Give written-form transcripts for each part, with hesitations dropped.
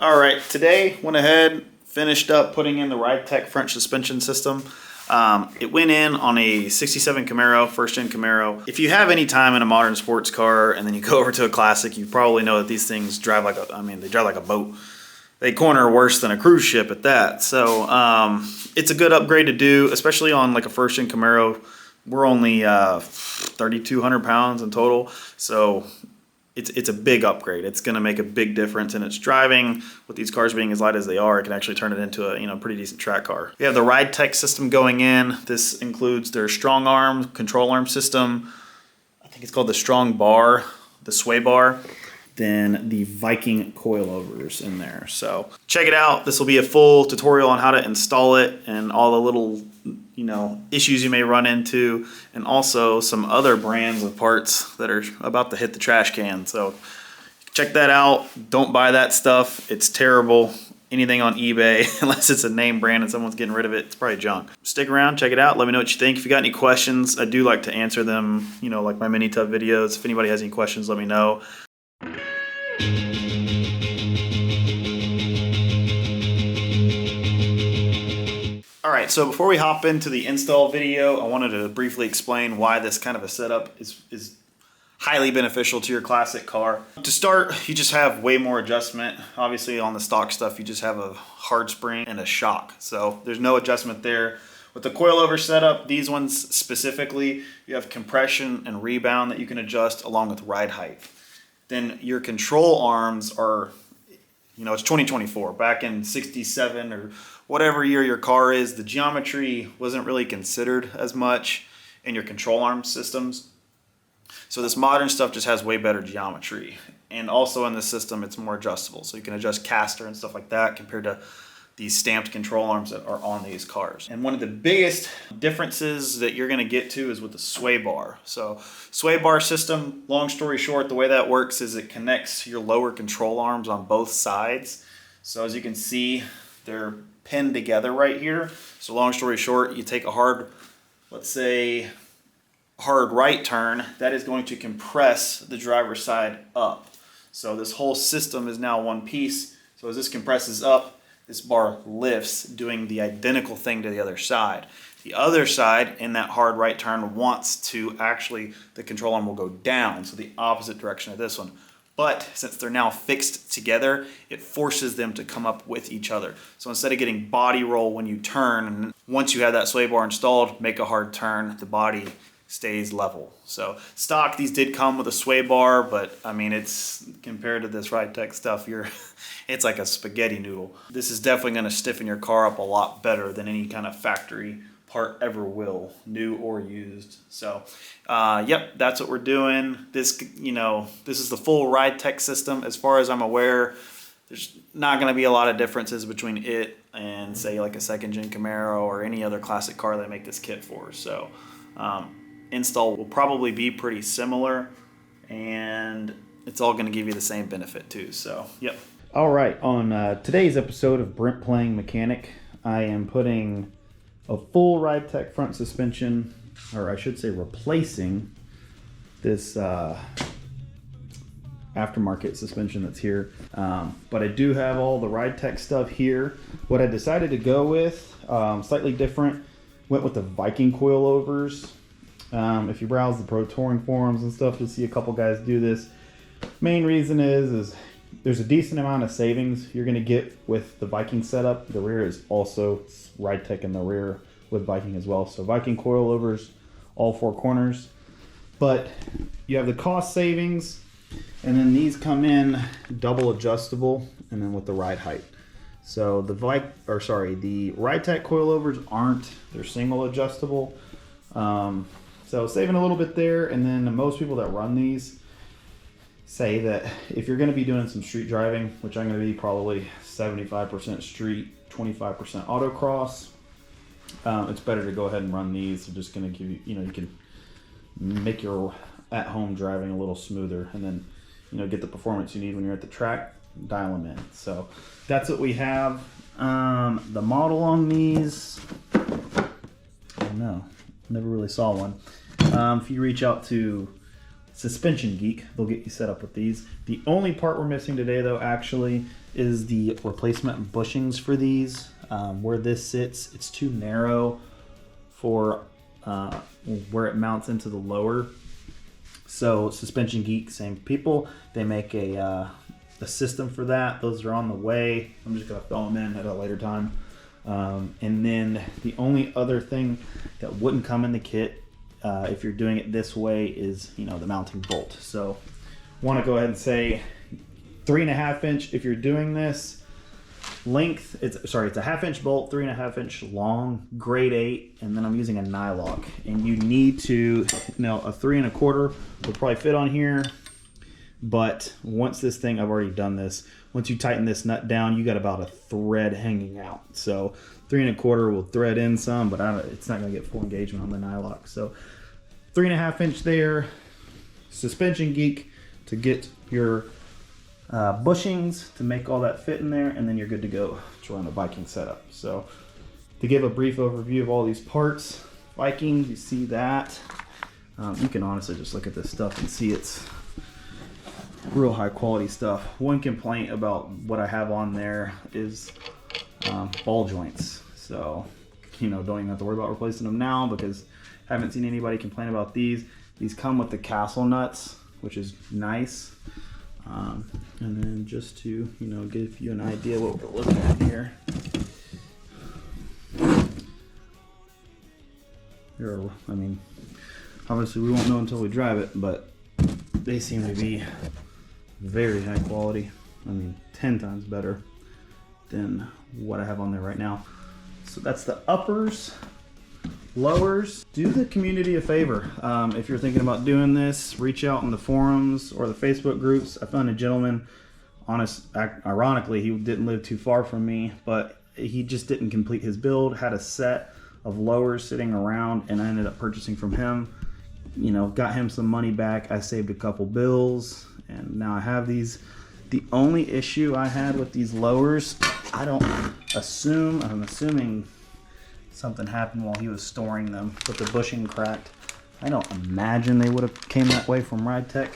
All right, today went ahead, finished up putting in the Ridetech front suspension system. It went in on a 67 Camaro, first gen Camaro. If you have any time in a modern sports car and then you go over to a classic, you probably know that these things drive like they drive like a boat. They corner worse than a cruise ship at that. So it's a good upgrade to do, especially on like a first gen Camaro. We're only 3,200 pounds in total. So it's a big upgrade. It's going to make a big difference in its driving. With these cars being as light as they are, it can actually turn it into a pretty decent track car. We have the Ridetech system going in. This includes their StrongArm control arm system. I think it's called the StrongBar, the sway bar. Then the Viking coilovers in there. So check it out. This will be a full tutorial on how to install it and all the little issues you may run into, and also some other brands of parts that are about to hit the trash can. So check that out. Don't buy that stuff. It's terrible. Anything on eBay, unless it's a name brand and someone's getting rid of it, it's probably junk. Stick around, check it out. Let me know what you think. If you got any questions, I do like to answer them, like my mini tub videos. If anybody has any questions, let me know. Alright, so before we hop into the install video, I wanted to briefly explain why this kind of a setup is highly beneficial to your classic car. To start, you just have way more adjustment. Obviously on the stock stuff, you just have a hard spring and a shock. So there's no adjustment there. With the coilover setup, these ones specifically, you have compression and rebound that you can adjust along with ride height. Then your control arms are, it's 2024. Back in 67 or whatever year your car is, the geometry wasn't really considered as much in your control arm systems. So this modern stuff just has way better geometry. And also in the system, it's more adjustable. So you can adjust caster and stuff like that compared to these stamped control arms that are on these cars. And one of the biggest differences that you're gonna get to is with the sway bar. So sway bar system, long story short, the way that works is it connects your lower control arms on both sides. So as you can see, they're pinned together right here. So long story short, you take a hard, let's say, hard right turn, that is going to compress the driver's side up. So this whole system is now one piece. So as this compresses up, this bar lifts, doing the identical thing to the other side. The other side, in that hard right turn, wants to actually, the control arm will go down, so the opposite direction of this one. But since they're now fixed together, it forces them to come up with each other. So instead of getting body roll when you turn, once you have that sway bar installed, make a hard turn, the body stays level. So stock, these did come with a sway bar, but I mean, it's compared to this Ridetech stuff, it's like a spaghetti noodle. This is definitely going to stiffen your car up a lot better than any kind of factory part ever will, new or used. So yep, that's what we're doing. This this is the full Ridetech system. As far as I'm aware, there's not going to be a lot of differences between it and say like a second gen Camaro or any other classic car they make this kit for. So install will probably be pretty similar, and it's all going to give you the same benefit too. So yep. All right, on today's episode of Brent Playing Mechanic, I am putting a full Ridetech front suspension, or I should say replacing this aftermarket suspension that's here. But I do have all the Ridetech stuff here. What I decided to go with, slightly different, went with the Viking coilovers. If you browse the Pro Touring forums and stuff, you'll see a couple guys do this. Main reason is there's a decent amount of savings you're going to get with the Viking setup. The rear is also Ridetech in the rear with Viking as well. So Viking coilovers, all four corners. But you have the cost savings, and then these come in double adjustable, and then with the ride height. So the Ridetech coilovers aren't, they're single adjustable. So saving a little bit there, and then most people that run these say that if you're going to be doing some street driving, which I'm going to be probably 75% street, 25% autocross, it's better to go ahead and run these. They're just going to give you, you can make your at-home driving a little smoother, and then, get the performance you need when you're at the track, dial them in. So that's what we have. The model on these, I don't know, never really saw one. If you reach out to Suspension Geek, they'll get you set up with these. The only part we're missing today, though, actually, is the replacement bushings for these. Where this sits, it's too narrow for where it mounts into the lower. So Suspension Geek, same people, they make a system for that. Those are on the way. I'm just gonna fill them in at a later time. And then the only other thing that wouldn't come in the kit if you're doing it this way is, you know, the mounting bolt. So want to go ahead and say 3.5 inch if you're doing this. Length, it's a 1/2 inch bolt, 3.5 inch long, grade 8, and then I'm using a nylock. And you need to, you know, a 3 1/4 will probably fit on here. But once this thing, I've already done this, once you tighten this nut down, you got about a thread hanging out. So 3 1/4 will thread in some, but it's not gonna get full engagement on the nylock. So 3.5 inch there, Suspension Geek to get your bushings to make all that fit in there, and then you're good to go to run a Viking setup. So to give a brief overview of all these parts, Viking, you see that. You can honestly just look at this stuff and see it's real high quality stuff. One complaint about what I have on there is ball joints. So, you know, don't even have to worry about replacing them now because I haven't seen anybody complain about these. These come with the castle nuts, which is nice. And then just to, you know, give you an idea what we're looking at here. I mean, obviously we won't know until we drive it, but they seem to be very high quality. I mean, 10 times better than what I have on there right now. So that's the uppers. Lowers, do the community a favor. If you're thinking about doing this, reach out in the forums or the Facebook groups. I found a gentleman, ironically, he didn't live too far from me, but he just didn't complete his build, had a set of lowers sitting around, and I ended up purchasing from him. You know, got him some money back. I saved a couple bills, and now I have these. The only issue I had with these lowers, I'm assuming something happened while he was storing them, but the bushing cracked. I don't imagine they would have came that way from Ridetech.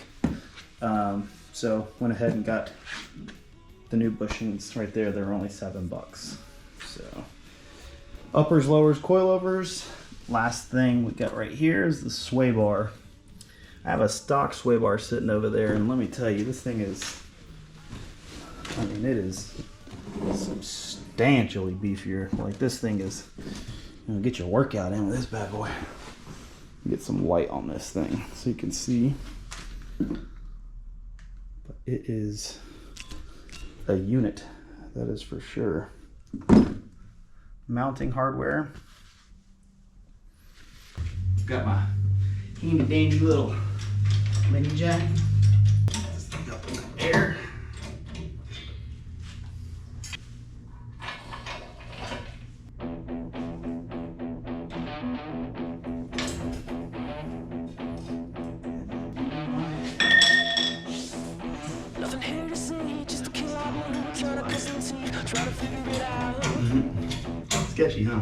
So went ahead and got the new bushings right there. They're only $7. So uppers, lowers, coilovers. Last thing we got right here is the sway bar. I have a stock sway bar sitting over there, and let me tell you, this thing is, I mean, it is substantially beefier. Like, this thing is, you know, get your workout in with this bad boy. Get some light on this thing so you can see. But it is a unit, that is for sure. Mounting hardware. Got my handy dandy little mini jack. Just pick up in the air. Nothing here to see, just a kill out mood, trying to concentrate, trying to figure it out. Sketchy, huh?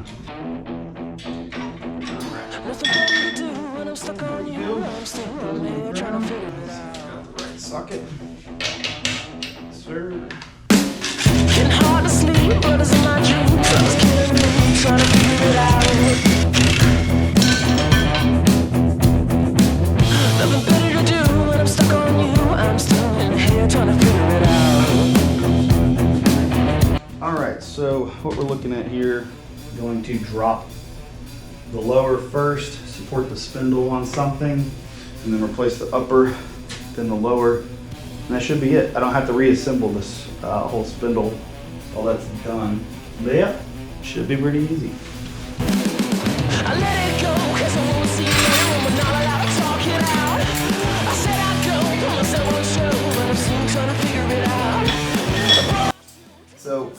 Nothing better to do when I'm stuck on you. I'm still on here trying to figure it out. Right socket. Sir. Getting hard to sleep, but it's in my dreams. I was killing me, trying to figure it out. Nothing better to do when I'm stuck on you. I'm still in here trying to figure it out. Alright, so what we're looking at here, going to drop the lower first, support the spindle on something, and then replace the upper, then the lower, and that should be it. I don't have to reassemble this whole spindle. All that's done. But yeah, should be pretty easy. I let it go, cause I won't see you, but not allowed to talk it out. I said I'd go, put myself on show, but I'm still trying to figure it out. So,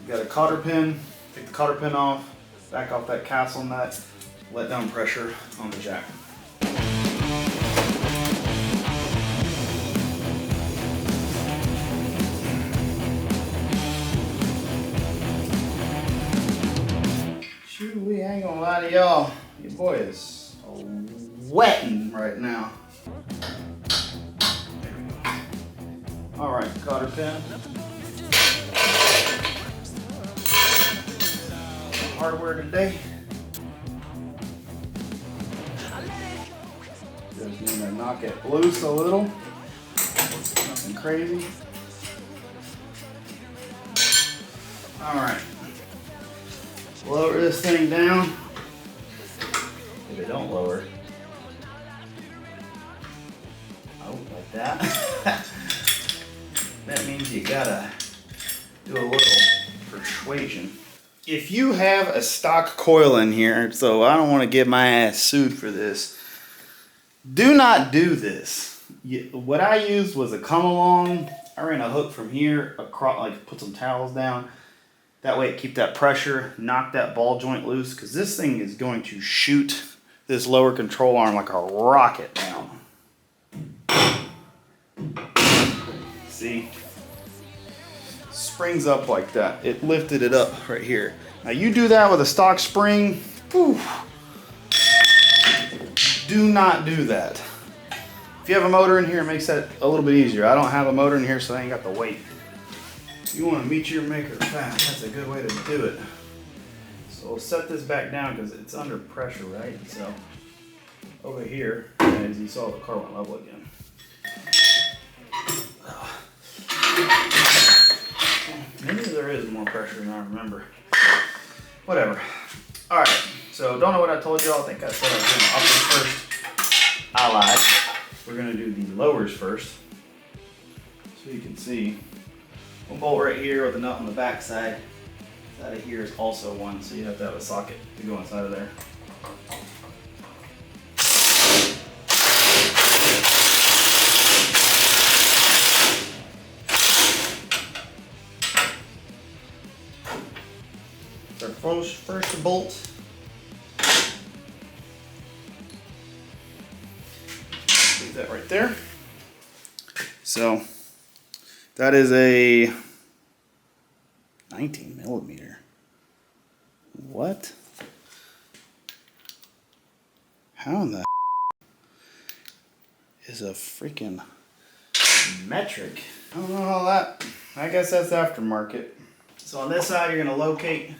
you got a cotter pin, take the cotter pin off, back off that castle nut, let down pressure on the jack. Shoot, we ain't gonna lie to y'all, your boy is wetting right now. There we go. Alright, cotter pin. hardware today. Just need to knock it loose a little. Nothing crazy. Alright. Lower this thing down. If it don't lower. Oh, like that. That means you gotta do a little persuasion. If you have a stock coil in here, so I don't want to get my ass sued for this, do not do this. What I used was a come along. I ran a hook from here across, like put some towels down. That way it keep that pressure, knock that ball joint loose, because this thing is going to shoot this lower control arm like a rocket down. See? Springs up like that. It lifted it up right here. Now you do that with a stock spring. Whew. Do not do that. If you have a motor in here, it makes that a little bit easier. I don't have a motor in here, so I ain't got the weight. If you want to meet your maker fast, that's a good way to do it. So we'll set this back down because it's under pressure, right? So over here, as you saw, the car went level again. Maybe there is more pressure than I remember. Whatever. All right. So don't know what I told you all. I think I said I was doing uppers first. I lied. We're gonna do the lowers first, so you can see. One bolt right here with a nut on the back side. Side of here is also one, so you have to have a socket to go inside of there. Our first bolt. Leave that right there. So that is a 19 millimeter. What? How in the is a freaking metric? I don't know how that. I guess that's aftermarket. So on this side, you're gonna locate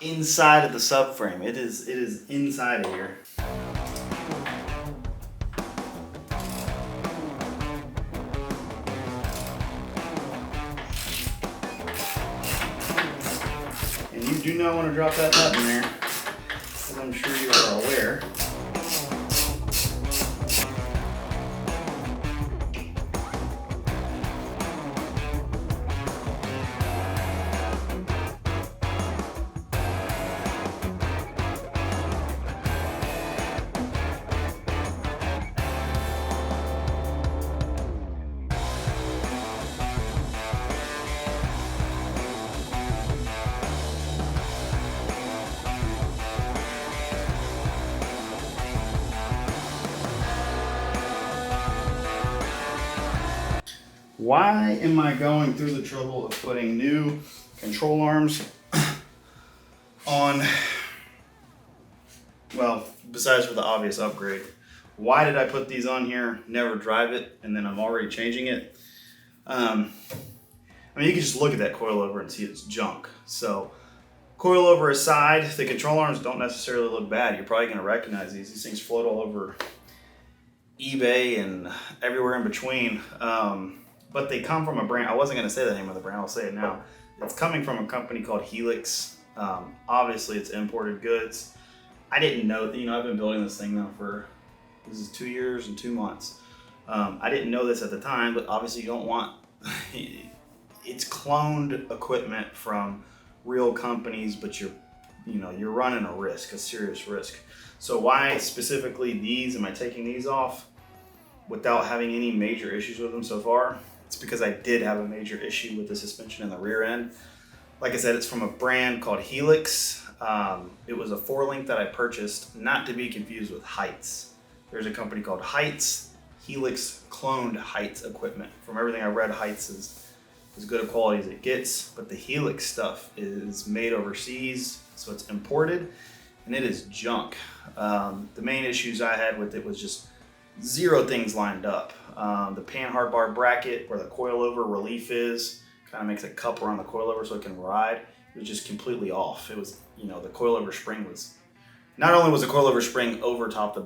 inside of the subframe. It is inside of here. And you do not want to drop that nut in there, as I'm sure you are aware. Why am I going through the trouble of putting new control arms on, well, besides for the obvious upgrade? Why did I put these on here, never drive it, and then I'm already changing it? I mean, you can just look at that coilover and see it's junk. So, coilover aside, the control arms don't necessarily look bad. You're probably going to recognize these. These things float all over eBay and everywhere in between. But they come from a brand. I wasn't going to say the name of the brand. I'll say it now. It's coming from a company called Helix. Obviously, it's imported goods. I didn't know, I've been building this thing now this is 2 years and 2 months. I didn't know this at the time, but obviously you don't want, it's cloned equipment from real companies, but you're running a risk, a serious risk. So why specifically these? Am I taking these off without having any major issues with them so far? It's because I did have a major issue with the suspension in the rear end. Like I said, it's from a brand called Helix. It was a 4-link that I purchased, not to be confused with Heights. There's a company called Heights. Helix cloned Heights equipment. From everything I read, Heights is as good a quality as it gets, but the Helix stuff is made overseas, so it's imported, and it is junk. The main issues I had with it was just zero things lined up. The pan hard bar bracket where the coilover relief is kind of makes a cup around the coilover so it can ride. was just completely off. It was, you know, the coilover spring was, not only was the coilover spring over top the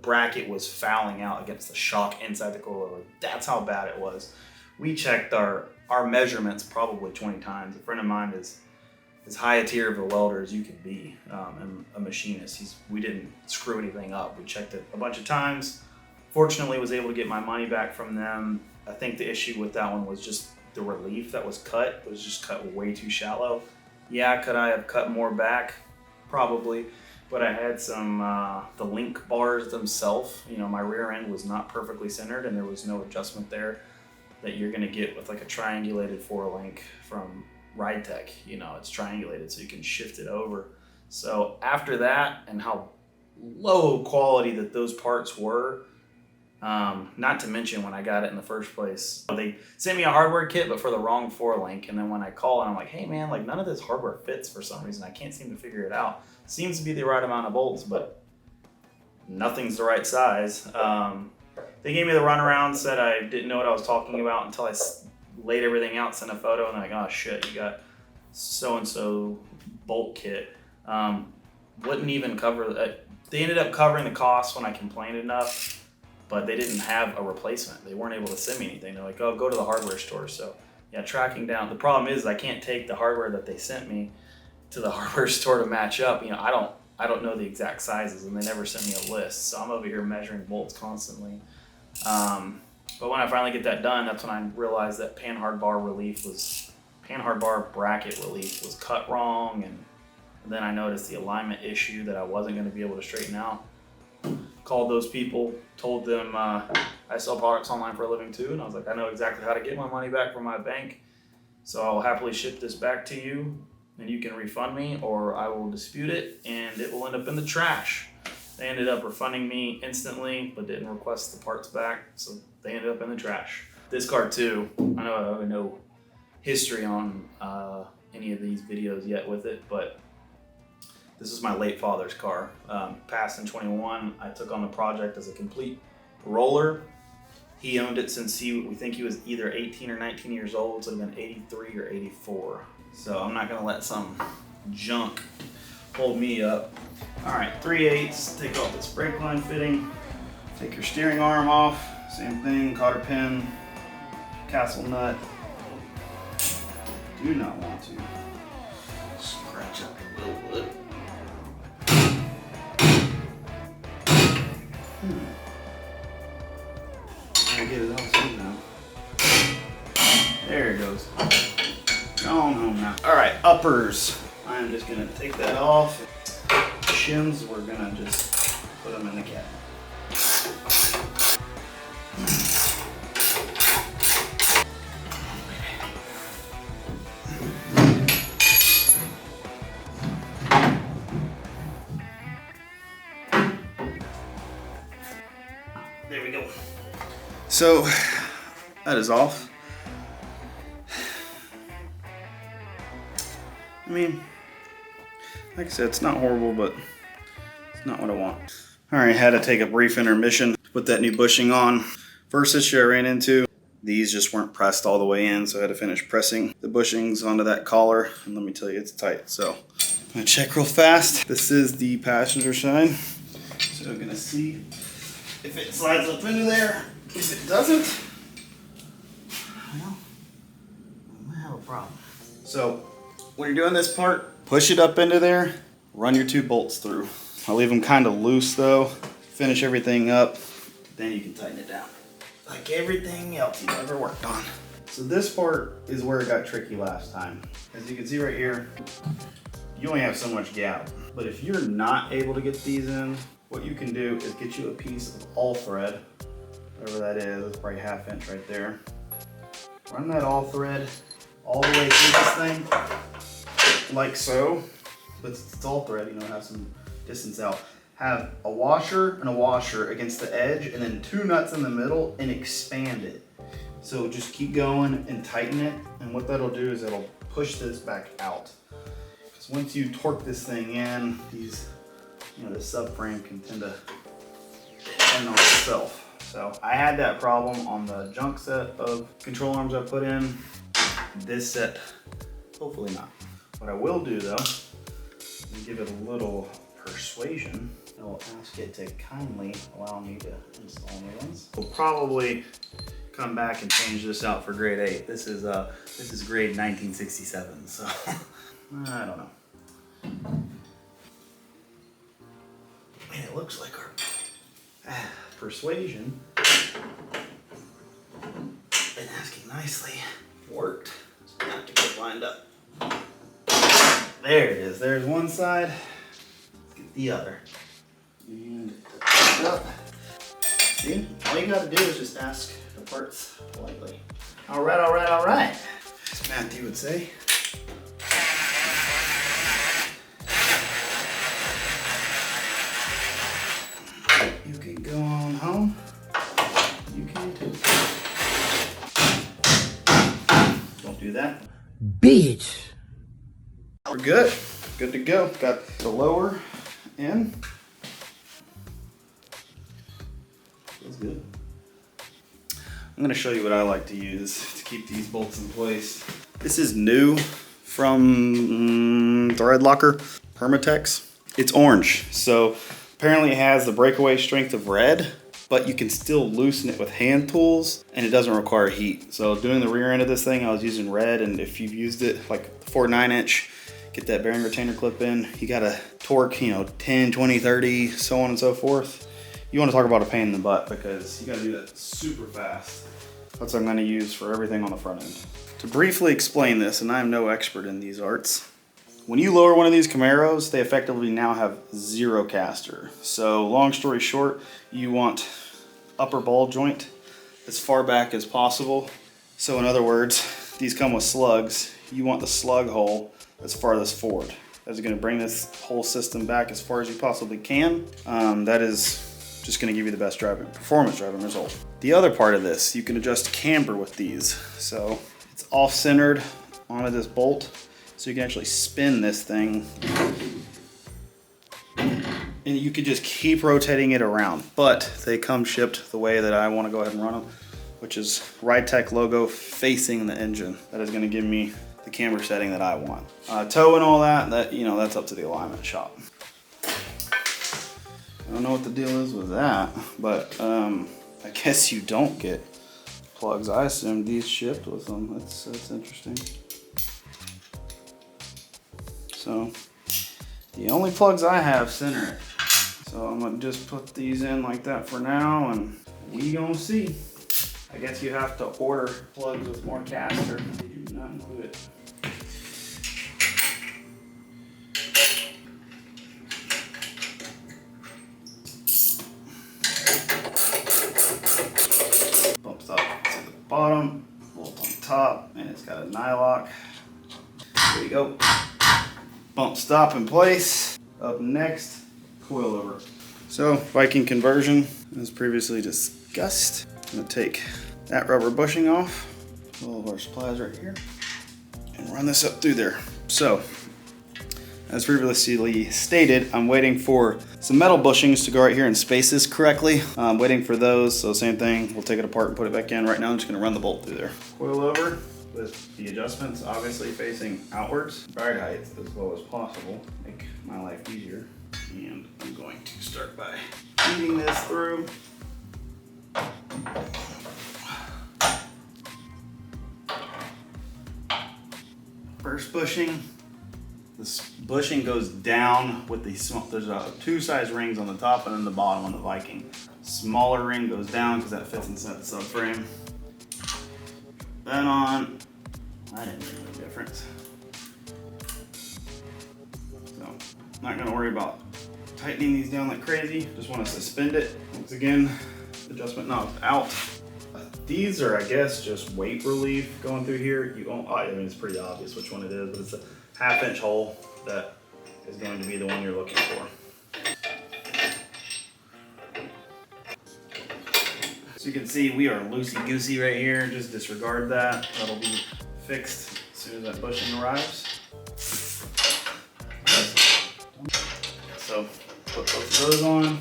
bracket was fouling out against the shock inside the coilover. That's how bad it was. We checked our measurements probably 20 times. A friend of mine is as high a tier of a welder as you could be, and a machinist. We didn't screw anything up. We checked it a bunch of times. Fortunately, was able to get my money back from them. I think the issue with that one was just the relief that was cut. It was just cut way too shallow. Yeah, could I have cut more back? Probably. But I had some, the link bars themselves, you know, my rear end was not perfectly centered and there was no adjustment there that you're gonna get with like a triangulated 4-link from Ridetech. You know, it's triangulated so you can shift it over. So after that, and how low quality that those parts were, not to mention when I got it in the first place, they sent me a hardware kit, but for the wrong 4-link. And then when I call and I'm like, hey man, like none of this hardware fits for some reason. I can't seem to figure it out. Seems to be the right amount of bolts, but nothing's the right size. They gave me the runaround, said I didn't know what I was talking about until I laid everything out, sent a photo, and they're like, oh shit, you got so-and-so bolt kit. Wouldn't even cover that. They ended up covering the cost when I complained enough, but they didn't have a replacement. They weren't able to send me anything. They're like, oh, go to the hardware store. So yeah, tracking down. The problem is I can't take the hardware that they sent me to the hardware store to match up. You know, I don't know the exact sizes, and they never sent me a list. So I'm over here measuring bolts constantly. But when I finally get that done, that's when I realized that panhard bar bracket relief was cut wrong, and then I noticed the alignment issue that I wasn't going to be able to straighten out. Called those people, told them I sell products online for a living too, and I was like, I know exactly how to get my money back from my bank, so I'll happily ship this back to you and you can refund me, or I will dispute it and it will end up in the trash. They ended up refunding me instantly, but didn't request the parts back, so they ended up in the trash. This car too, I know I have no history on any of these videos yet with it, but this is my late father's car. Passed in 21. I took on the project as a complete roller. He owned it since we think he was either 18 or 19 years old, so it would have been 83 or 84. So I'm not gonna let some junk hold me up. All right, 3/8, take off this brake line fitting, take your steering arm off, same thing, cotter pin, castle nut. Do not want to scratch up a little bit. I get it all soon now. There it goes. Going home now. All right, uppers. I'm just gonna take that off. Shims, we're gonna just put them in the cabinet. There we go. So that is off. I mean, like I said, it's not horrible, but it's not what I want. All right, had to take a brief intermission, put that new bushing on. First issue I ran into, these just weren't pressed all the way in, so I had to finish pressing the bushings onto that collar, and let me tell you, it's tight. So I'm gonna check real fast. This is the passenger side, so I'm gonna see if it slides up into there. If it doesn't, well, I might have a problem. So when you're doing this part, push it up into there, run your 2 bolts through. I'll leave them kind of loose though, finish everything up, then you can tighten it down. Like everything else you've ever worked on. So this part is where it got tricky last time. As you can see right here, you only have so much gap. But if you're not able to get these in, what you can do is get you a piece of all thread, whatever that is, it's probably 1/2 inch right there. Run that all thread all the way through this thing, like so, but it's all thread, you know, have some distance out. Have a washer and a washer against the edge, and then 2 nuts in the middle, and expand it. So just keep going and tighten it, and what that'll do is it'll push this back out. Because once you torque this thing in, these, you know, the subframe can tend to bend on itself. So I had that problem on the junk set of control arms I put in. This set, hopefully not, What I will do though, is give it a little persuasion. I will ask it to kindly allow me to install new ones. We'll probably come back and change this out for grade 8. This is grade 1967, so I don't know. Man, it looks like our persuasion, been asking nicely, worked. So I have to get lined up. There it is. There's one side. Let's get the other. And up. See, all you gotta do is just ask the parts politely. All right, all right, all right. As Matthew would say. You can go on home. You can too. Don't do that. Bitch. We're good. Good to go. Got the lower in. Feels good. I'm going to show you what I like to use to keep these bolts in place. This is new from Thread Locker, Permatex. It's orange, so apparently it has the breakaway strength of red, but you can still loosen it with hand tools and it doesn't require heat. So doing the rear end of this thing, I was using red, and if you've used it like the 4.9 inch, get that bearing retainer clip in, you gotta torque, 10, 20, 30, so on and so forth. You wanna talk about a pain in the butt because you gotta do that super fast. That's what I'm gonna use for everything on the front end. To briefly explain this, and I'm no expert in these arts, when you lower one of these Camaros, they effectively now have 0 caster. So long story short, you want upper ball joint as far back as possible. So in other words, these come with slugs. You want the slug hole as farthest forward. That's gonna bring this whole system back as far as you possibly can. That is just gonna give you the best performance driving result. The other part of this, you can adjust camber with these. So it's off-centered onto this bolt, so you can actually spin this thing. And you can just keep rotating it around, but they come shipped the way that I wanna go ahead and run them, which is Ridetech logo facing the engine. That is gonna give me the camber setting that I want. Toe and all that, that's up to the alignment shop. I don't know what the deal is with that, but I guess you don't get plugs. I assume these shipped with them. That's interesting. So the only plugs I have center it. So I'm gonna just put these in like that for now, and we gonna see. I guess you have to order plugs with more caster. They do not include it. Bumps up to the bottom, bolt on top, and it's got a nylock. There you go. Bump stop in place. Up next, coil over. So Viking conversion, as previously discussed. I'm gonna take that rubber bushing off, all of our supplies right here, and run this up through there. So, as previously stated, I'm waiting for some metal bushings to go right here and space this correctly. I'm waiting for those, so same thing, we'll take it apart and put it back in. Right now I'm just gonna run the bolt through there. Coil over with the adjustments obviously facing outwards. Ride height as low as possible, make my life easier. And I'm going to start by feeding this through. First bushing. This bushing goes down with the small, there's 2 size rings on the top and then the bottom on the Viking. Smaller ring goes down because that fits inside the subframe. Then on, I didn't make no difference. So, not gonna worry about tightening these down like crazy. Just want to suspend it. Once again, adjustment knob out. These are, I guess, just weight relief going through here. I mean, it's pretty obvious which one it is, but it's a 1/2 inch hole that is going to be the one you're looking for. So you can see we are loosey-goosey right here. Just disregard that. That'll be fixed as soon as that bushing arrives. So put both of those on.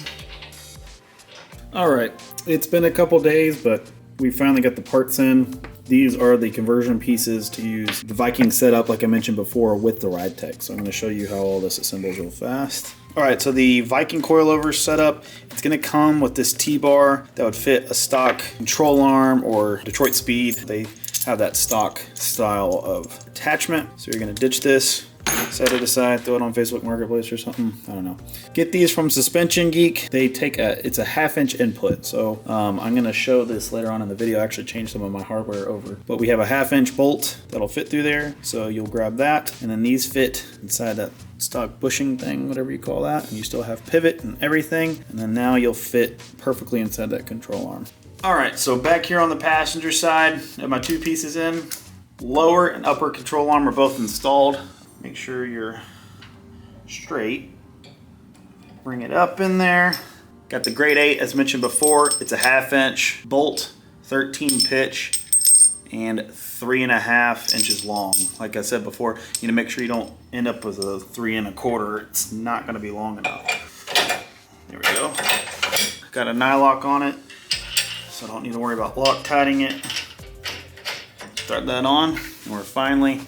All right, it's been a couple days, but we finally got the parts in. These are the conversion pieces to use the Viking setup, like I mentioned before, with the Ridetech. So I'm going to show you how all this assembles real fast. All right, so the Viking coilover setup, it's going to come with this T-bar that would fit a stock control arm or Detroit Speed. They have that stock style of attachment. So you're going to ditch this, set it aside, throw it on Facebook Marketplace or something. I don't know. Get these from Suspension Geek. They take it's a 1/2 inch input. So I'm gonna show this later on in the video. I actually changed some of my hardware over. But we have a 1/2 inch bolt that'll fit through there. So you'll grab that, and then these fit inside that stock bushing thing, whatever you call that. And you still have pivot and everything. And then now you'll fit perfectly inside that control arm. All right, so back here on the passenger side, I have my 2 pieces in. Lower and upper control arm are both installed. Make sure you're straight. Bring it up in there. Got the grade 8 as mentioned before. It's a 1/2 inch bolt, 13 pitch, and 3.5 inches long. Like I said before, you need to make sure you don't end up with a 3 1/4. It's not going to be long enough. There we go. Got a nylock on it, so I don't need to worry about Loctiting it. Start that on, and we're finally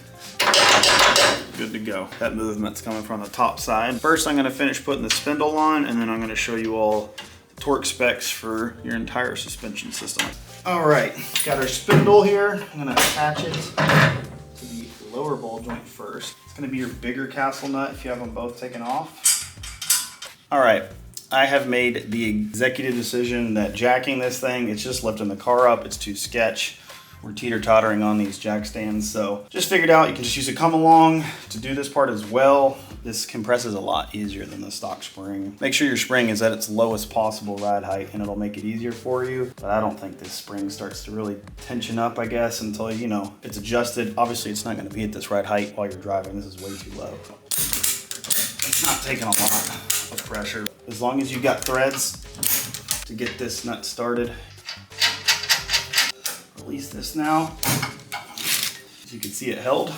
good to go. That movement's coming from the top side. First, I'm going to finish putting the spindle on, and then I'm going to show you all the torque specs for your entire suspension system. All right, got our spindle here. I'm going to attach it to the lower ball joint first. It's going to be your bigger castle nut if you have them both taken off. All right, I have made the executive decision that jacking this thing, it's just lifting the car up. It's too sketch. We're teeter-tottering on these jack stands, so just figured out you can just use a come along to do this part as well. This compresses a lot easier than the stock spring. Make sure your spring is at its lowest possible ride height and it'll make it easier for you. But I don't think this spring starts to really tension up, I guess, until, you know, it's adjusted. Obviously, it's not gonna be at this ride height while you're driving. This is way too low. It's not taking a lot of pressure. As long as you've got threads to get this nut started. Release this now. As you can see, it held,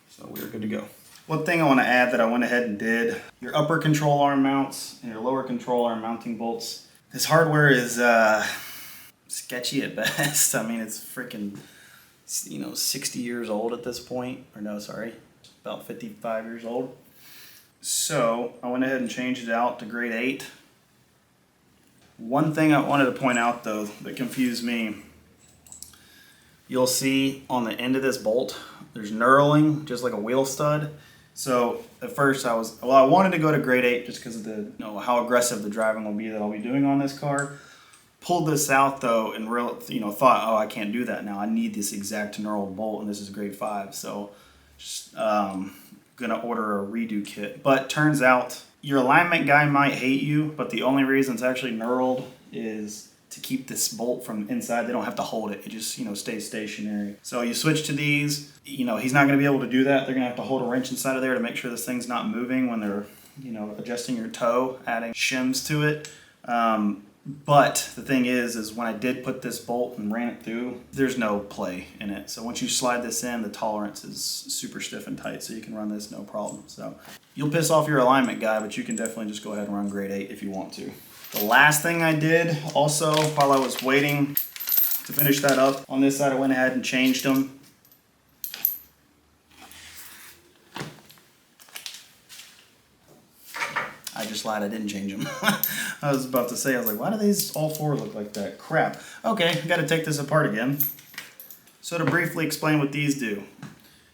so we're good to go. One thing I want to add that I went ahead and did, your upper control arm mounts and your lower control arm mounting bolts. This hardware is sketchy at best. I mean, it's freaking, 60 years old at this point. Or no, sorry, about 55 years old. So I went ahead and changed it out to grade 8. One thing I wanted to point out though that confused me, you'll see on the end of this bolt, there's knurling, just like a wheel stud. So at first I wanted to go to grade 8 just because of the, how aggressive the driving will be that I'll be doing on this car. Pulled this out though and thought, oh, I can't do that now. I need this exact knurled bolt, and this is grade 5. So just gonna order a redo kit. But turns out your alignment guy might hate you, but the only reason it's actually knurled is to keep this bolt from inside. They don't have to hold it. It just, stays stationary. So you switch to these, he's not gonna be able to do that. They're gonna have to hold a wrench inside of there to make sure this thing's not moving when they're, adjusting your toe, adding shims to it. But the thing is when I did put this bolt and ran it through, there's no play in it. So once you slide this in, the tolerance is super stiff and tight, so you can run this no problem. So you'll piss off your alignment guy, but you can definitely just go ahead and run grade 8 if you want to. The last thing I did also while I was waiting to finish that up, on this side I went ahead and changed them. I just lied, I didn't change them. I was about to say, I was like, why do these all 4 look like that? Crap. Okay, I gotta take this apart again. So to briefly explain what these do,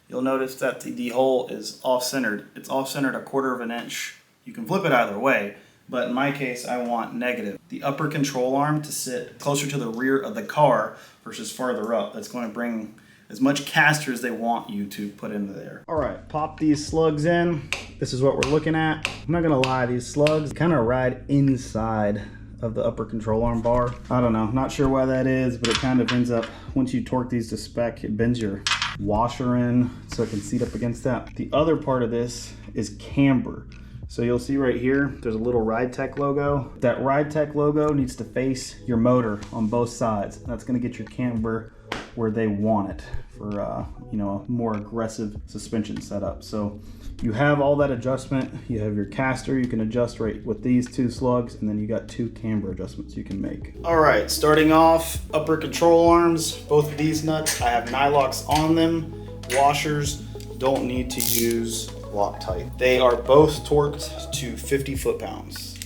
you'll notice that the hole is off-centered. It's off-centered 1/4 inch. You can flip it either way, but in my case, I want negative. The upper control arm to sit closer to the rear of the car versus farther up. That's going to bring as much caster as they want you to put into there. All right, pop these slugs in. This is what we're looking at. I'm not gonna lie, these slugs kind of ride inside of the upper control arm bar. I don't know, not sure why that is, but it kind of ends up, once you torque these to spec, it bends your washer in so it can seat up against that. The other part of this is camber. So you'll see right here, there's a little Ridetech logo. That Ridetech logo needs to face your motor on both sides. That's gonna get your camber where they want it for you know, a more aggressive suspension setup. So you have all that adjustment. You have your caster you can adjust right with these two slugs, and then you got two camber adjustments you can make. All right, starting off, upper control arms. Both of these nuts, I have nylocks on them. Washers, don't need to use Loctite. They are both torqued to 50 foot-pounds.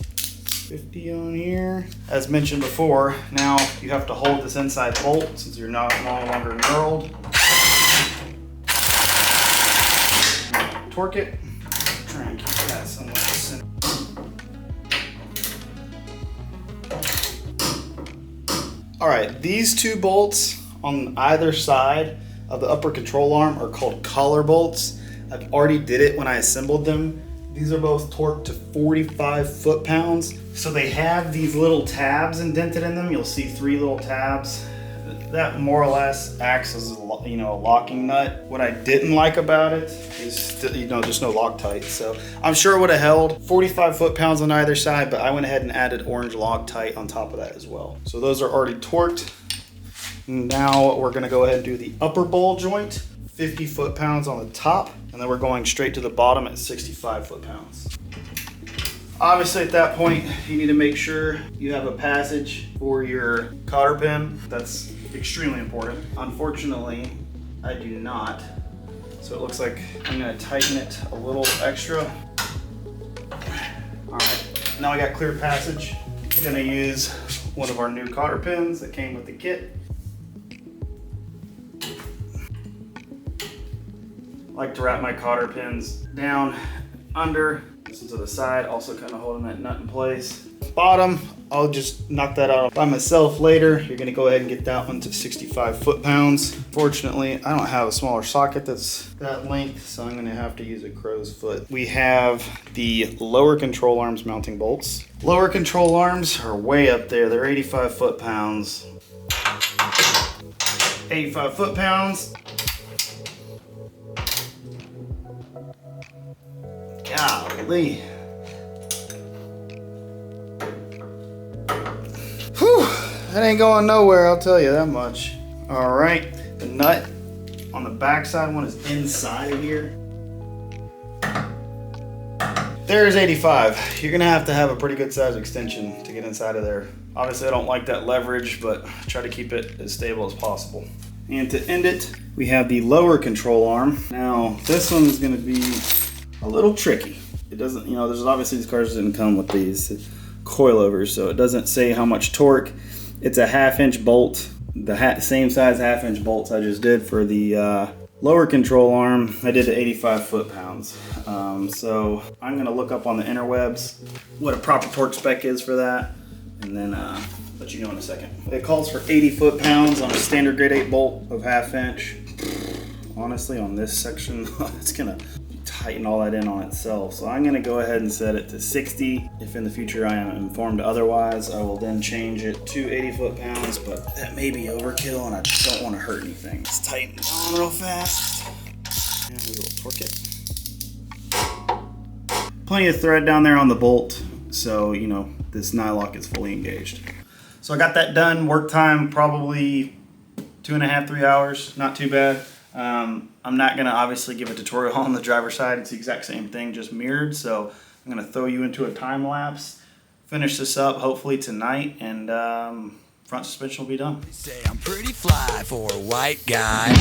50 on here. As mentioned before, now you have to hold this inside bolt since you're no longer knurled. Torque it. Try and keep that somewhat center. All right, these two bolts on either side of the upper control arm are called collar bolts. I've already did it when I assembled them. These are both torqued to 45 foot-pounds. So they have these little tabs indented in them. You'll see 3 little tabs. That more or less acts as a locking nut. What I didn't like about it is just no Loctite. So I'm sure it would have held 45 foot-pounds on either side, but I went ahead and added orange Loctite on top of that as well. So those are already torqued. Now we're gonna go ahead and do the upper ball joint, 50 foot-pounds on the top, and then we're going straight to the bottom at 65 foot-pounds. Obviously at that point, you need to make sure you have a passage for your cotter pin. That's extremely important. Unfortunately, I do not. So it looks like I'm gonna tighten it a little extra. All right, now I got clear passage. I'm gonna use one of our new cotter pins that came with the kit. I like to wrap my cotter pins down under, listen to the side, also kind of holding that nut in place. Bottom, I'll just knock that out by myself later. You're gonna go ahead and get that one to 65 foot-pounds. Fortunately, I don't have a smaller socket that's that length, so I'm gonna have to use a crow's foot. We have the lower control arms mounting bolts. Lower control arms are way up there. They're 85 foot-pounds. 85 foot-pounds. Golly. Whew, that ain't going nowhere, I'll tell you that much. All right, the nut on the backside one is inside of here. There's 85. You're gonna have to have a pretty good size extension to get inside of there. Obviously I don't like that leverage, but try to keep it as stable as possible. And to end it, we have the lower control arm. Now, this one's gonna be a little tricky. It doesn't, there's obviously these cars didn't come with these coilovers, so it doesn't say how much torque. It's a 1/2-inch bolt, the same size 1/2-inch bolts I just did for the lower control arm. I did 85 foot-pounds. So I'm gonna look up on the interwebs what a proper torque spec is for that, and then let you know in a second. It calls for 80 foot-pounds on a standard grade 8 bolt of 1/2-inch. Honestly, on this section, it's gonna tighten all that in on itself. So I'm gonna go ahead and set it to 60. If in the future I am informed otherwise, I will then change it to 80 foot-pounds, but that may be overkill and I just don't wanna hurt anything. Let's tighten it on real fast. And we will torque it. Plenty of thread down there on the bolt, so this nylock is fully engaged. So I got that done. Work time probably 2.5, 3 hours, not too bad. I'm not gonna obviously give a tutorial on the driver's side. It's the exact same thing, just mirrored. So I'm gonna throw you into a time lapse, finish this up hopefully tonight, and front suspension will be done. Say I'm pretty fly for a white guy.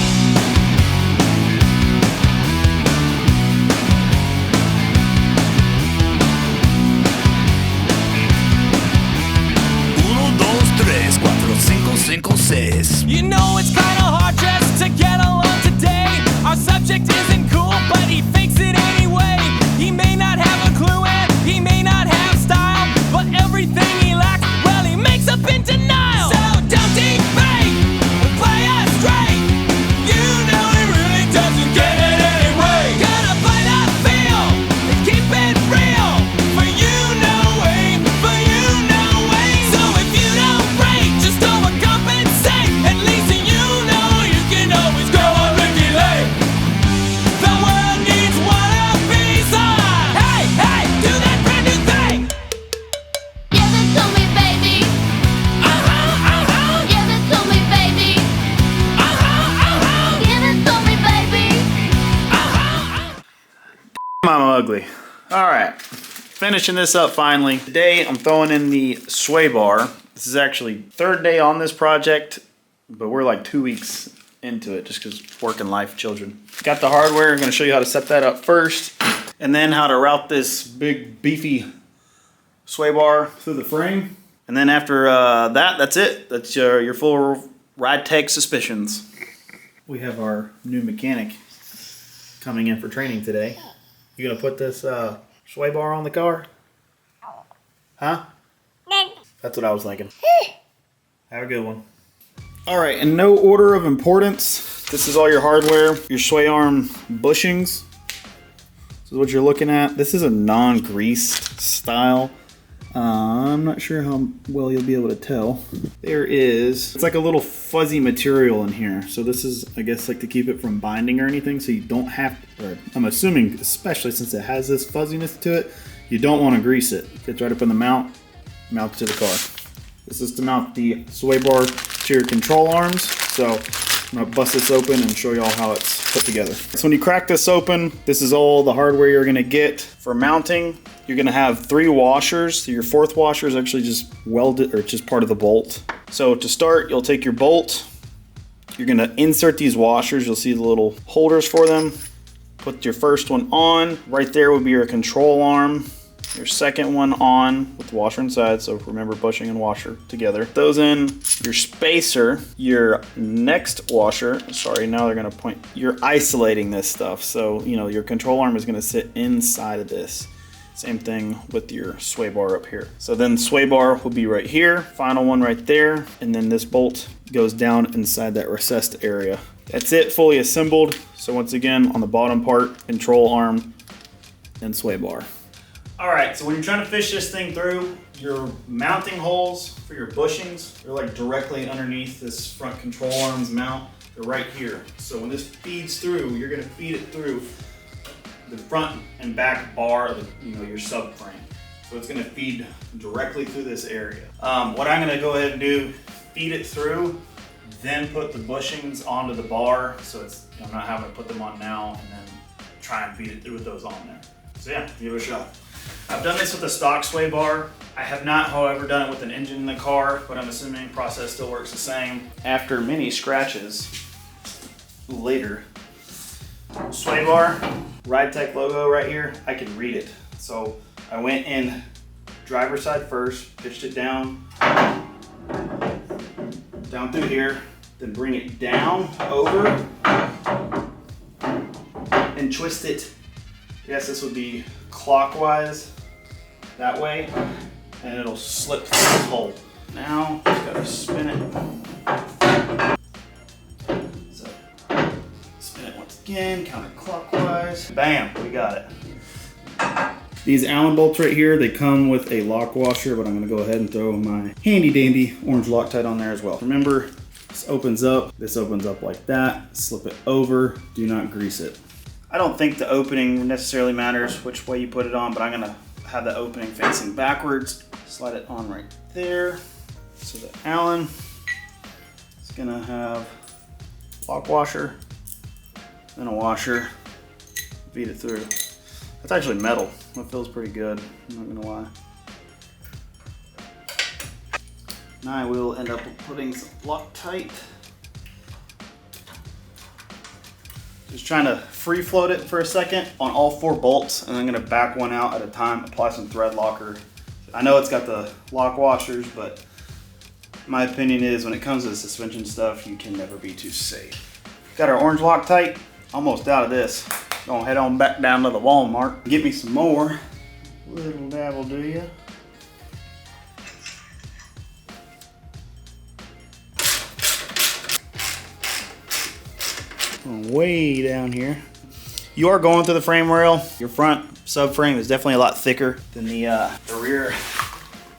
You know it's kinda hard just to get along today. Our subject isn't cool, but he fakes it anyway. He may not have a clue and he may not have style, but everything he lacks, well, he makes up in denial. So don't think fake, play us straight. You I'm ugly. All right, finishing this up finally. Today I'm throwing in the sway bar. This is actually third day on this project, but we're like 2 weeks into it just because working life, children. Got the hardware. I'm going to show you how to set that up first, and then how to route this big beefy sway bar through the frame. And then after that's it. That's your full Ridetech suspicions. We have our new mechanic coming in for training today. You gonna put this sway bar on the car? Huh? That's what I was thinking. Have a good one. All right, in no order of importance, this is all your hardware, your sway arm bushings. This is what you're looking at. This is a non-greased style. I'm not sure how well you'll be able to tell. It's like a little fuzzy material in here. So this is, I guess, like to keep it from binding or anything. So you don't have to, or I'm assuming, especially since it has this fuzziness to it, you don't want to grease it. It's right up in the mount it to the car. This is to mount the sway bar to your control arms. So I'm gonna bust this open and show y'all how it's put together. So when you crack this open, this is all the hardware you're gonna get for mounting. You're gonna have 3 washers. So your 4th washer is actually just welded, or just part of the bolt. So to start, you'll take your bolt. You're gonna insert these washers. You'll see the little holders for them. Put your first one on. Right there would be your control arm. Your second one on with the washer inside, so remember bushing and washer together. Those in, your spacer, your next washer, sorry, now they're gonna point, you're isolating this stuff. So, you know, your control arm is gonna sit inside of this. Same thing with your sway bar up here. So then sway bar will be right here, final one right there, and then this bolt goes down inside that recessed area. That's it, fully assembled. So once again, on the bottom part, control arm and sway bar. All right, so when you're trying to fish this thing through, your mounting holes for your bushings, they're like directly underneath this front control arms mount. They're right here. So when this feeds through, you're gonna feed it through the front and back bar of the, your subframe. So it's gonna feed directly through this area. What I'm gonna go ahead and do, feed it through, then put the bushings onto the bar. So it's, I'm not having to put them on now and then try and feed it through with those on there. So yeah, give it a shot. I've done this with a stock sway bar. I have not, however, done it with an engine in the car, but I'm assuming the process still works the same. After many scratches later, sway bar, Ridetech logo right here, I can read it. So I went in driver's side first, pitched it down through here, then bring it down over and twist it. I guess this would be clockwise that way, and it'll slip through the hole. Now, just gotta spin it. So, spin it once again, counterclockwise. Bam, we got it. These Allen bolts right here, they come with a lock washer, but I'm gonna go ahead and throw my handy dandy orange Loctite on there as well. Remember, this opens up like that. Slip it over, do not grease it. I don't think the opening necessarily matters which way you put it on, but I'm gonna have the opening facing backwards. Slide it on right there. So the Allen is gonna have lock washer, then a washer, feed it through. That's actually metal. That feels pretty good, I'm not gonna lie. Now I will end up putting some Loctite. Just trying to free float it for a second on all 4 bolts, and I'm gonna back one out at a time, apply some thread locker. I know it's got the lock washers, but my opinion is when it comes to the suspension stuff, you can never be too safe. Got our orange Loctite, almost out of this. Gonna head on back down to the Walmart, get me some more. Little dab will do ya. Way down here. You are going through the frame rail. Your front subframe is definitely a lot thicker than the rear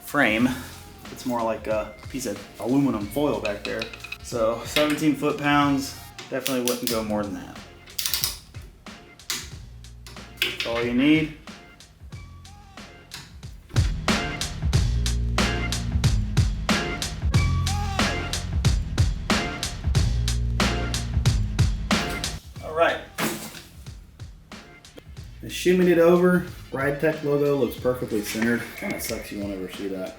frame. It's more like a piece of aluminum foil back there. So 17 foot-pounds, definitely wouldn't go more than that. That's all you need. I shimmied it over. Ridetech logo looks perfectly centered. Kind of sucks you won't ever see that.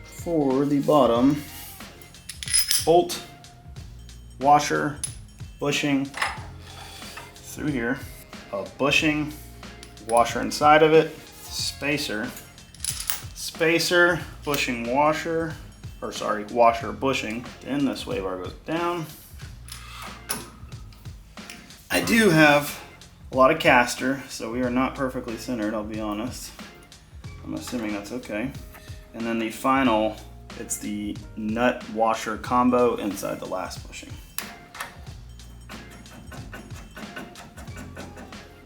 For the bottom, bolt, washer, bushing through here, a bushing, washer inside of it, spacer, bushing, washer, or sorry, washer, bushing. Then the sway bar goes down. I do have a lot of caster, so we are not perfectly centered, I'll be honest. I'm assuming that's okay. And then the final, it's the nut washer combo inside the last bushing.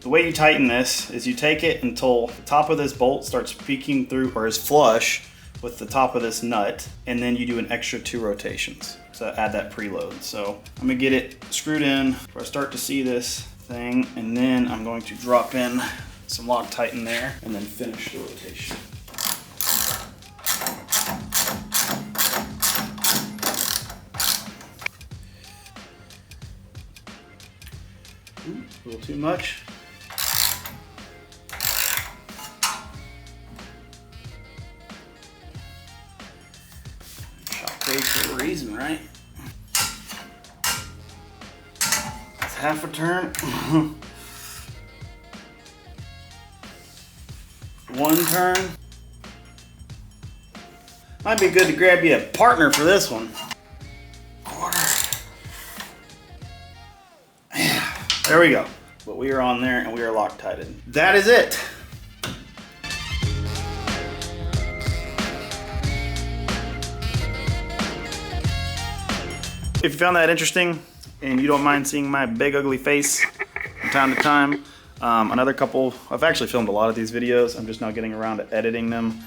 The way you tighten this is you take it until the top of this bolt starts peeking through or is flush with the top of this nut, and then you do an extra 2 rotations. So add that preload. So I'm gonna get it screwed in where I start to see this thing, and then I'm going to drop in some Loctite in there and then finish the rotation. Ooh, a little too much. Shot big for a reason, right? That's half a turn. One turn. Might be good to grab you a partner for this one. Quarter. Yeah, there we go. But we are on there and we are Loctited. That is it. If you found that interesting and you don't mind seeing my big ugly face from time to time, another couple, I've actually filmed a lot of these videos. I'm just not getting around to editing them.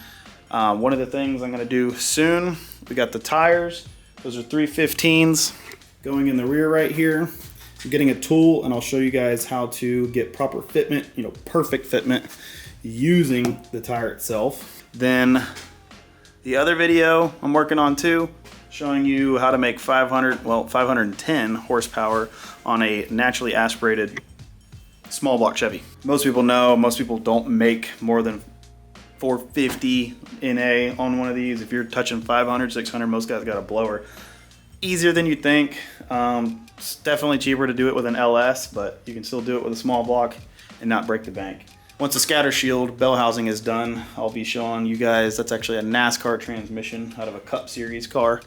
One of the things I'm gonna do soon, we got the tires. Those are 315s going in the rear right here. I'm getting a tool and I'll show you guys how to get proper fitment, perfect fitment using the tire itself. Then the other video I'm working on too, showing you how to make 510 horsepower on a naturally aspirated small block Chevy. Most people know, most people don't make more than 450 NA on one of these. If you're touching 500, 600, most guys got a blower. Easier than you think. It's definitely cheaper to do it with an LS, but you can still do it with a small block and not break the bank. Once the scatter shield bell housing is done, I'll be showing you guys, that's actually a NASCAR transmission out of a Cup Series car,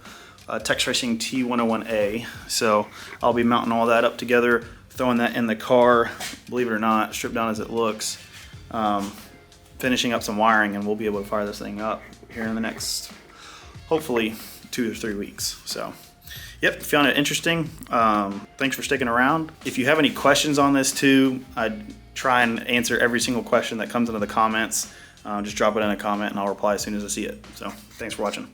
Tex Racing T101A. So I'll be mounting all that up together, throwing that in the car, believe it or not, stripped down as it looks, finishing up some wiring, and we'll be able to fire this thing up here in the next, hopefully, 2 or 3 weeks. So, yep, if you found it interesting, thanks for sticking around. If you have any questions on this too, I'd try and answer every single question that comes into the comments. Just drop it in a comment and I'll reply as soon as I see it. So, thanks for watching.